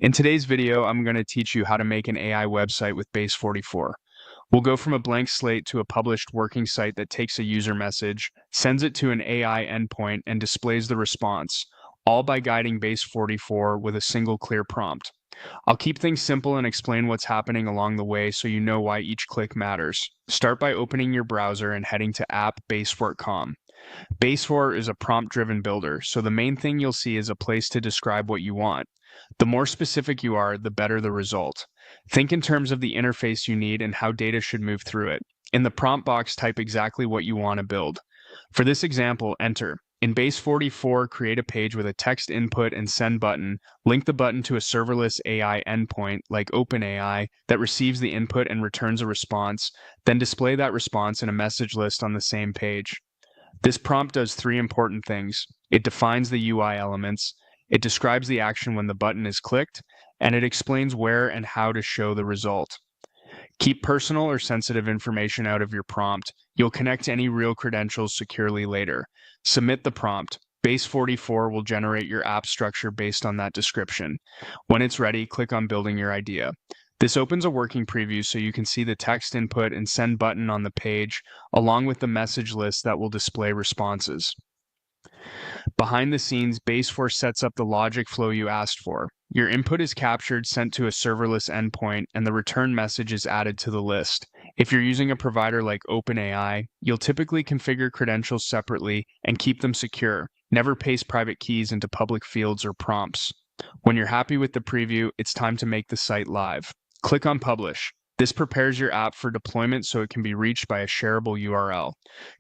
In today's video, I'm going to teach you how to make an AI website with Base44. We'll go from a blank slate to a published working site that takes a user message, sends it to an AI endpoint, and displays the response, all by guiding Base44 with a single clear prompt. I'll keep things simple and explain what's happening along the way so you know why each click matters. Start by opening your browser and heading to app.base4.com. Base4 is a prompt-driven builder, so the main thing you'll see is a place to describe what you want. The more specific you are, the better the result. Think in terms of the interface you need and how data should move through it. In the prompt box, type exactly what you want to build. For this example, enter. In Base44, create a page with a text input and send button. Link the button to a serverless AI endpoint, like OpenAI, that receives the input and returns a response, then display that response in a message list on the same page. This prompt does three important things. It defines the UI elements, it describes the action when the button is clicked, and it explains where and how to show the result. Keep personal or sensitive information out of your prompt. You'll connect any real credentials securely later. Submit the prompt. Base44 will generate your app structure based on that description. When it's ready, click on Building Your Idea. This opens a working preview so you can see the text input and send button on the page, along with the message list that will display responses. Behind the scenes, Base4 sets up the logic flow you asked for. Your input is captured, sent to a serverless endpoint, and the return message is added to the list. If you're using a provider like OpenAI, you'll typically configure credentials separately and keep them secure. Never paste private keys into public fields or prompts. When you're happy with the preview, it's time to make the site live. Click on Publish. This prepares your app for deployment so it can be reached by a shareable URL.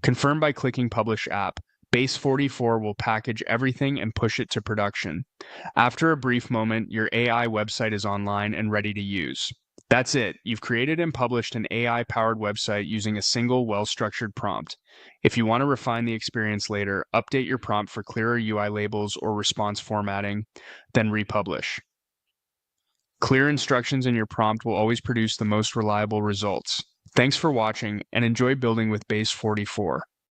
Confirm by clicking Publish App. Base44 will package everything and push it to production. After a brief moment, your AI website is online and ready to use. That's it. You've created and published an AI-powered website using a single, well-structured prompt. If you want to refine the experience later, update your prompt for clearer UI labels or response formatting, then republish. Clear instructions in your prompt will always produce the most reliable results. Thanks for watching, and enjoy building with Base44.